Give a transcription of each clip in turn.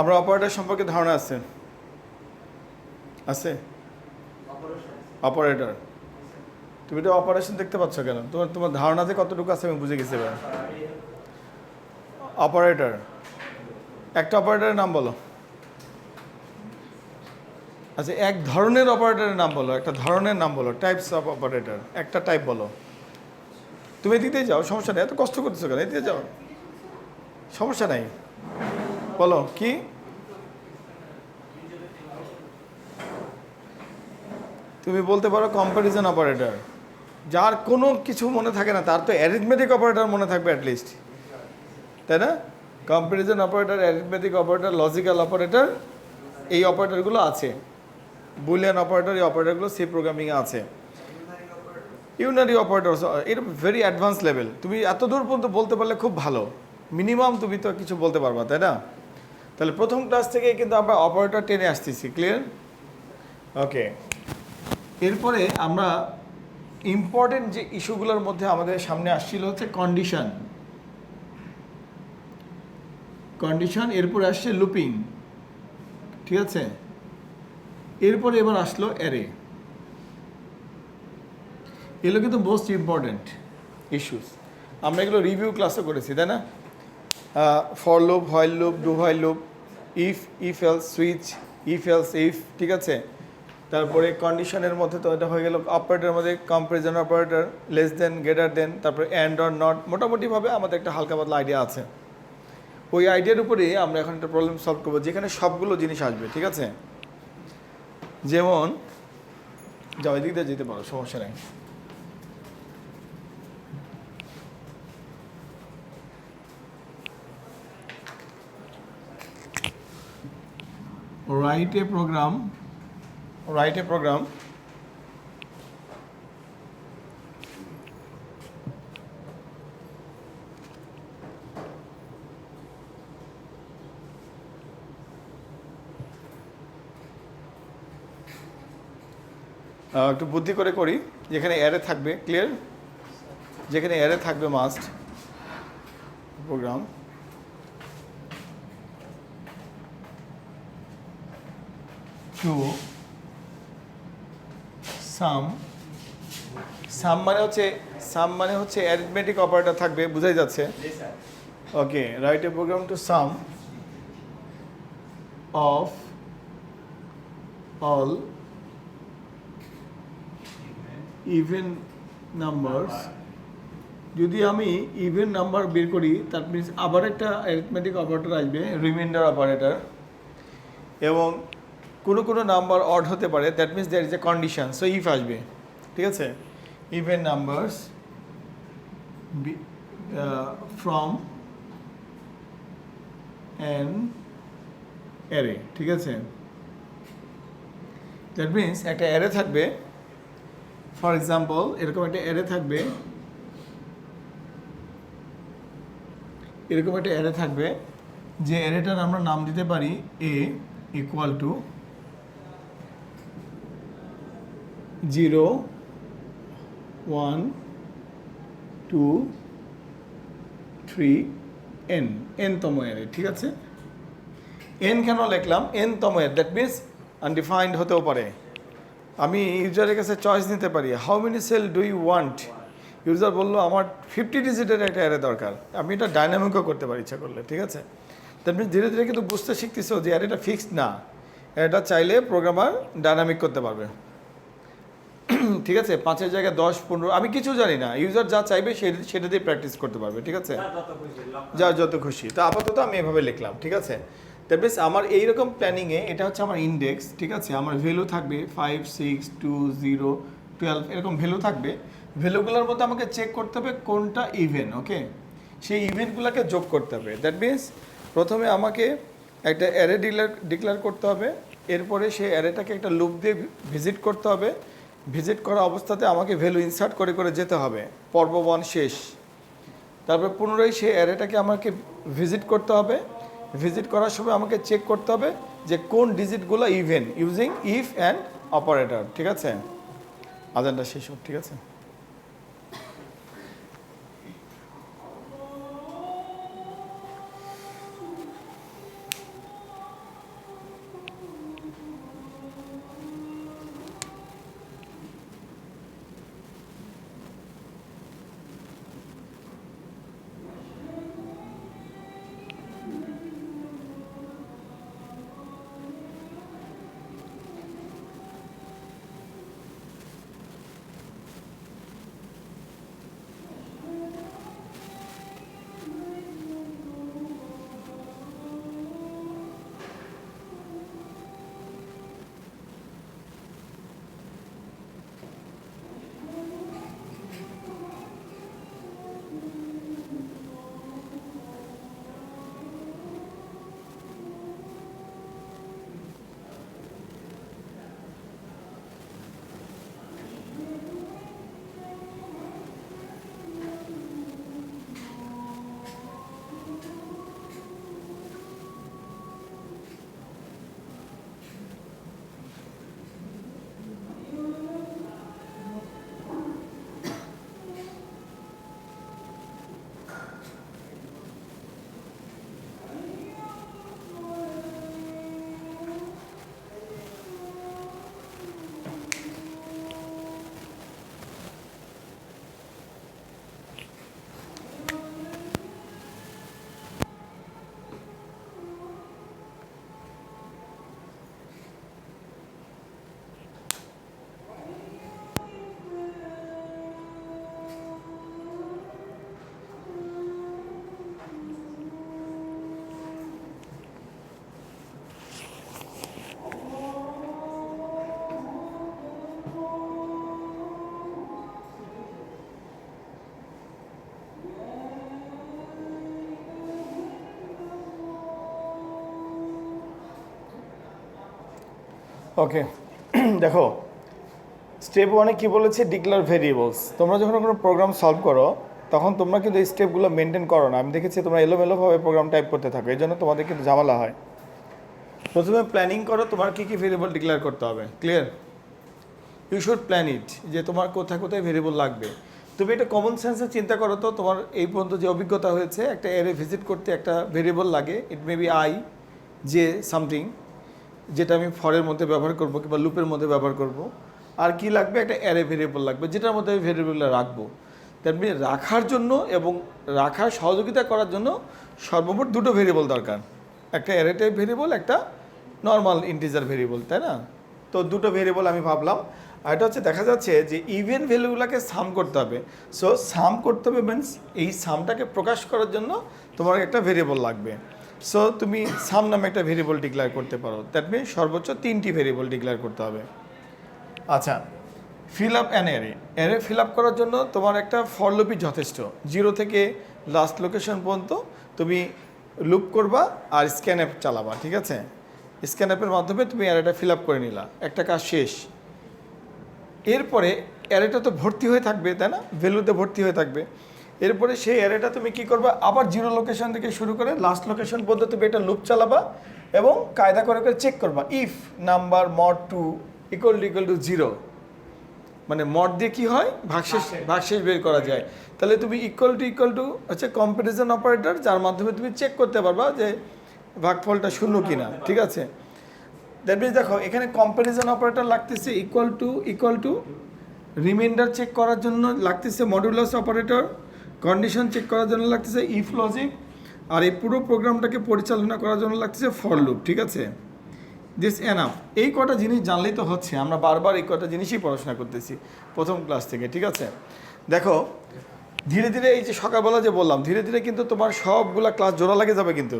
আমরা অপারেটর সম্পর্কে ধারণা আছে? আছে অপারেটর। তুমি তো অপারেশন দেখতে পাচ্ছ কেন? তোমার ধারণাতে কতটুকু আছে আমি বুঝে গেছি এবার। অপারেটর, একটা অপারেটরের নাম বলো। আচ্ছা, এক ধরনের অপারেটরের নাম বলো, একটা ধরনের নাম বলো, টাইপস অফ অপারেটর, একটা টাইপ বলো। তুমি এদিকে যাও, সমস্যা নেই, এত কষ্ট করতেছো কেন? এদিকে যাও, সমস্যা নাই, বলো কি? তুমি বলতে পারো কম্প্যারিজন অপারেটর। যার কোনো কিছু মনে থাকে না তার তো অ্যারিথমেটিক অপারেটর মনে থাকবে অ্যাটলিস্ট, তাই না? Comparison operator, arithmetic operator, logical operator, এই অপারেটরগুলো আছে। বুলিয়ান অপারেটর, এই অপারেটরগুলো সি প্রোগ্রামিংয়ে আছে। ইউনারি অপারেটর এটা ভেরি অ্যাডভান্স লেভেল। তুমি এত দূর পর্যন্ত বলতে পারলে খুব ভালো, মিনিমাম তুমি তো কিছু বলতে পারবা, তাই না? তাহলে প্রথম ক্লাস থেকে কিন্তু আমরা অপারেটর টেনে আসতেছি, ক্লিয়ার? ওকে, এরপরে আমরা ইম্পর্টেন্ট যে ইস্যুগুলোর মধ্যে আমাদের সামনে আসছিল হচ্ছে কন্ডিশন, এরপরে আসছে লুপিং, ঠিক আছে? এরপরে এবার আসলো অ্যারে। এগুলো কিন্তু মোস্ট ইম্পর্টেন্ট ইস্যুস। আমরা এগুলো রিভিউ ক্লাসও করেছি, তাই না? For loop, while loop, do while loop, if else switch, if, ঠিক আছে? তারপরে কন্ডিশনের মধ্যে তো এটা হয়ে গেল। অপারেটরের মধ্যে comparison operator, less than, greater than, তারপরে অ্যান্ড অর নট, মোটামুটিভাবে আমাদের একটা হালকা পাতলা আইডিয়া আছে। ওই আইডিয়ার উপরে আমরা এখন একটা প্রবলেম সলভ করবো যেখানে সবগুলো জিনিস আসবে, ঠিক আছে? যেমন যাও, এদিক দিয়ে যেতে পারো, সমস্যা নেই। write a program একটু বুদ্ধি করে করি। যেখানে অ্যারে থাকবে, ক্লিয়ার? যেখানে অ্যারে থাকবে মাস্ট প্রোগ্রাম টু সাম মানে হচ্ছে অ্যারিথমেটিক অপারেটর থাকবে, বুঝাই যাচ্ছে? Okay, right a program to sum of all even numbers. যদি আমি ইভেন নাম্বার বের করি, দ্যাট মিনস আবার একটা অ্যারিথমেটিক অপারেটর আসবে, রিমাইন্ডার অপারেটর, এবং কোনো নাম্বার অড হতে পারে, that means there is a condition, so if আসবে, ঠিক আছে? Even numbers from an array, ঠিক আছে? দ্যাট মিনস একটা অ্যারে থাকবে, ফর এক্সাম্পল এরকম একটা অ্যারে থাকবে, যে অ্যারেটার আমরা নাম দিতে পারি a ইকুয়াল টু 0 1 2 3 n তম অ্যারে, ঠিক আছে? n কেন লিখলাম? n তম অ্যারে, দ্যাট মিনস আনডিফাইন্ড হতেও পারে। আমি ইউজারের কাছে চয়েস নিতে পারি, how many cell do you want. User বললো আমার 50 ডিজিটের একটা অ্যারে দরকার, আমি এটা ডাইনামিকও করতে পারি ইচ্ছা করলে, ঠিক আছে? দ্যাট মিনস ধীরে ধীরে কিন্তু বুঝতে শিখতেছো যে অ্যারেটা ফিক্সড না, এটা চাইলে প্রোগ্রামার ডাইনামিক করতে পারবে, ঠিক আছে? 5-এর জায়গায় 10 15, আমি কিছু জানি না, ইউজার যা চাইবে সেটা দিয়ে প্র্যাকটিস করতে পারবে, ঠিক আছে? যা যত খুশি। তো আপাতত আমি এভাবে লিখলাম, ঠিক আছে? দ্যাট মিনস আমার এইরকম প্ল্যানিংয়ে এটা হচ্ছে আমার ইন্ডেক্স, ঠিক আছে? আমার ভ্যালু থাকবে 5 6 2 0 12, এরকম ভ্যালু থাকবে। ভ্যালুগুলোর মধ্যে আমাকে চেক করতে হবে কোনটা ইভেন, ওকে? সেই ইভেন্টগুলোকে যোগ করতে হবে। দ্যাট মিনস প্রথমে আমাকে একটা অ্যারে ডিক্লেয়ার করতে হবে, এরপরে সেই অ্যারেটাকে একটা লুপ দিয়ে ভিজিট করতে হবে। ভিজিট করা অবস্থাতে আমাকে ভ্যালু ইনসার্ট করে করে যেতে হবে, পর্ব 1 শেষ। তারপর পুনরায় সেই অ্যারেটাকে আমাকে ভিজিট করতে হবে। ভিজিট করার সময় আমাকে চেক করতে হবে যে কোন ডিজিটগুলো even, using if and operator, ঠিক আছে? আজানটা শেষ হোক, ঠিক আছে? ওকে দেখো স্টেপ 1-এ কী বলেছে, ডিক্লেয়ার ভেরিয়েবলস। তোমরা যখন কোনো প্রোগ্রাম সলভ করো তখন তোমরা কিন্তু এই স্টেপগুলো মেনটেন করো না। আমি দেখেছি তোমরা এলোমেলোভাবে প্রোগ্রাম টাইপ করতে থাকো, এই জন্য তোমাদের কিন্তু ঝামেলা হয়। প্রথমে প্ল্যানিং করো তোমার কী কী ভেরিয়েবল ডিক্লেয়ার করতে হবে, clear? You should plan it, যে তোমার কোথায় কোথায় ভেরিয়েবল লাগবে। তুমি এটা কমন সেন্সে চিন্তা করো তো, তোমার এই পর্যন্ত যে অভিজ্ঞতা হয়েছে, একটা অ্যারে ভিজিট করতে একটা ভেরিয়েবল লাগে, it may be i j something, যেটা আমি ফরের মধ্যে ব্যবহার করব কিংবা লুপের মধ্যে ব্যবহার করব। আর কি লাগবে, একটা অ্যারে ভেরিয়েবল লাগবে যেটার মধ্যে আমি ভেরিয়েবলটা রাখবো। দ্যাট মিন রাখার জন্য এবং রাখার সহযোগিতা করার জন্য সর্বমোট দুটো ভেরিয়েবল দরকার, একটা অ্যারে টাইপ ভেরিয়েবল, একটা নর্মাল ইন্টিজার ভেরিয়েবল, তাই না? তো দুটো ভেরিয়েবল আমি ভাবলাম। আর এটা হচ্ছে দেখা যাচ্ছে যে ইভেন ভ্যালুগুলোকে সাম করতে হবে। সো সাম করতে হবে মিনস এই সামটাকে প্রকাশ করার জন্য তোমার একটা ভেরিয়েবল লাগবে। সো তুমি সাম নামে একটা ভেরিয়েবল ডিক্লেয়ার করতে পারো। দ্যাট মিন সর্বোচ্চ 3টি ভেরিয়েবল ডিক্লেয়ার করতে হবে। আচ্ছা, fill up an array. Array fill up করার জন্য তোমার একটা ফর লুপই যথেষ্ট। 0 থেকে লাস্ট লোকেশন পর্যন্ত তুমি লুপ করবা আর স্ক্যান অ্যাপ চালাবা, ঠিক আছে? স্ক্যান অ্যাপের মাধ্যমে তুমি অ্যারেটা ফিল আপ করে নিলা, একটা কাজ শেষ। এরপরে অ্যারেটা তো ভর্তি হয়ে থাকবে, তাই না? ভ্যালুতে ভর্তি হয়ে থাকবে। এরপরে সেই অ্যারেটা তুমি কী করবা, আবার 0 লোকেশন থেকে শুরু করে লাস্ট লোকেশন পর্যন্ত তুমি একটা লুপ চালাবা এবং কায়দা করে করে চেক করবা, if number mod 2 equal to 0, মানে মড দিয়ে কী হয়, ভাগশেষ বের করা যায়। তাহলে তুমি ইকুয়াল টু হচ্ছে কম্প্যারিজন অপারেটর, যার মাধ্যমে তুমি চেক করতে পারবা যে ভাগফলটা শূন্য কিনা, ঠিক আছে? দ্যাট মিনস দেখো এখানে কম্প্যারিজন অপারেটর লাগতেছে ইকুয়াল টু, রিমাইন্ডার চেক করার জন্য লাগতেছে মডুলাস অপারেটর, কন্ডিশন চেক করার জন্য লাগতেছে ইফ লজিক, আর এই পুরো প্রোগ্রামটাকে পরিচালনা করার জন্য লাগতেছে ফর লুপ, ঠিক আছে? This enough. এই কটা জিনিস জানলেই তো হচ্ছে, আমরা বারবার এই কটা জিনিসই পড়াশোনা করতেছি প্রথম ক্লাস থেকে, ঠিক আছে? দেখো ধীরে ধীরে এই যে সকালবেলা যে বললাম, ধীরে ধীরে কিন্তু তোমার সবগুলা ক্লাস জোড়া লাগে যাবে। কিন্তু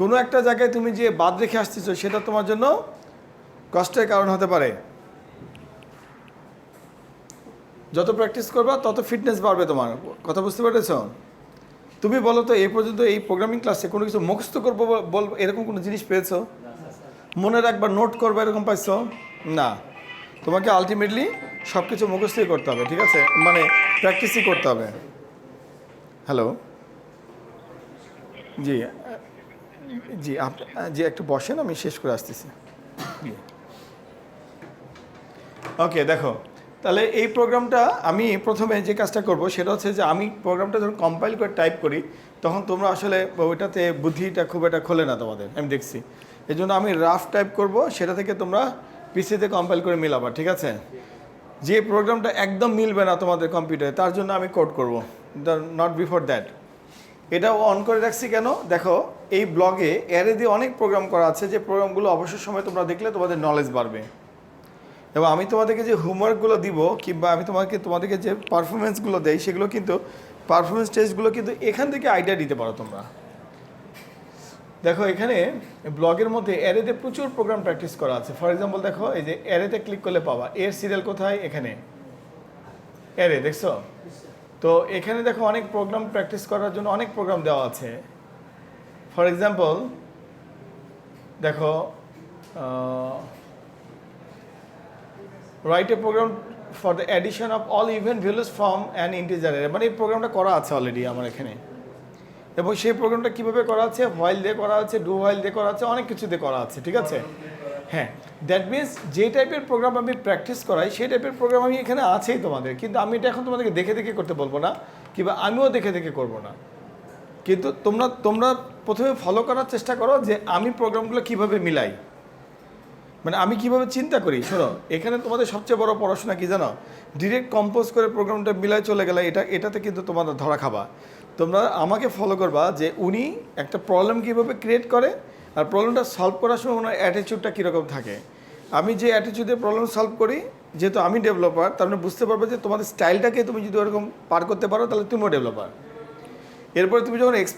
কোনো একটা জায়গায় তুমি যে বাদ রেখে আসতেছো সেটা তোমার জন্য কষ্টের কারণ হতে পারে। যত প্র্যাকটিস করবা তত ফিটনেস বাড়বে তোমার, কথা বুঝতে পেরেছ? তুমি বলো তো এই পর্যন্ত এই প্রোগ্রামিং ক্লাসে কোনো কিছু মুখস্থ করবো বলবো এরকম কোনো জিনিস পেয়েছো? মনে রাখবা, নোট করবা, এরকম পাইছো? না, তোমাকে আলটিমেটলি সব কিছু মুখস্থই করতে হবে, ঠিক আছে? মানে প্র্যাকটিসই করতে হবে। হ্যালো, জি জি জি, একটু বসেন, আমি শেষ করে আসতেছি। ওকে, দেখো তাহলে এই প্রোগ্রামটা আমি প্রথমে যে কাজটা করব সেটা হচ্ছে যে আমি প্রোগ্রামটা যখন কম্পাইল করে টাইপ করি তখন তোমরা আসলে ওইটাতে বুদ্ধিটা খুব একটা খোলে না তোমাদের, আমি দেখছি। এই জন্য আমি রাফ টাইপ করব, সেটা থেকে তোমরা পিসিতে কম্পাইল করে মিলাবা, ঠিক আছে? যে প্রোগ্রামটা একদম মিলবে না তোমাদের কম্পিউটারে তার জন্য আমি কোড করব, নট বিফোর দ্যাট। এটাও অন করে রাখছি কেন, দেখো এই ব্লগে অ্যারে দিয়ে অনেক প্রোগ্রাম করা আছে, যে প্রোগ্রামগুলো অবসর সময় তোমরা দেখলে তোমাদের নলেজ বাড়বে। এবং আমি তোমাদেরকে যে হোমওয়ার্কগুলো দিব কিংবা আমি তোমাদেরকে যে পারফরমেন্সগুলো দেই সেগুলো কিন্তু পারফরমেন্স টেস্টগুলো কিন্তু এখান থেকে আইডিয়া দিতে পারো তোমরা। দেখো এখানে ব্লগের মধ্যে অ্যারেতে প্রচুর প্রোগ্রাম প্র্যাকটিস করা আছে। ফর এক্সাম্পল দেখো এই যে অ্যারেতে ক্লিক করলে পাবা এর সিরিয়াল কোথায়, এখানে অ্যারে, দেখছো? তো এখানে দেখো অনেক প্রোগ্রাম প্র্যাকটিস করার জন্য অনেক প্রোগ্রাম দেওয়া আছে। ফর এক্সাম্পল দেখো write a program for the addition of all even values from an integer array, মানে এই প্রোগ্রামটা করা আছে অলরেডি আমার এখানে। এবং সেই প্রোগ্রামটা কীভাবে করা আছে, হোয়াইল দিয়ে করা আছে, ডু হোয়াইল দিয়ে করা আছে, অনেক কিছু দিয়ে করা আছে, ঠিক আছে? হ্যাঁ, দ্যাট মিনস যে টাইপের প্রোগ্রাম আমি প্র্যাকটিস করাই সেই টাইপের প্রোগ্রাম আমি এখানে আছেই তোমাদের, কিন্তু আমি এটা এখন তোমাদেরকে দেখে দেখে করতে বলবো না, কিংবা আমিও দেখে দেখে করবো না। কিন্তু তোমরা প্রথমে ফলো করার চেষ্টা করো যে আমি প্রোগ্রামগুলো কীভাবে মিলাই, মানে আমি কীভাবে চিন্তা করি। শোনো, এখানে তোমাদের সবচেয়ে বড় পড়াশোনা কী জানো, ডিরেক্ট কম্পোজ করে প্রোগ্রামটা মিলাই চলে গেলে এটাতে কিন্তু তোমাদের ধরা খাবা। তোমরা আমাকে ফলো করবা যে উনি একটা প্রবলেম কীভাবে ক্রিয়েট করে আর প্রবলেমটা সলভ করার সময় ওনার অ্যাটিটিউডটা কীরকম থাকে। আমি যে অ্যাটিটিউডে প্রবলেম সলভ করি, যেহেতু আমি ডেভেলপার, তার মানে বুঝতে পারবে যে তোমাদের স্টাইলটাকে তুমি যদি ওরকম পার করতে পারো তাহলে তুমিও ডেভেলপার। এরপরে তুমি যখন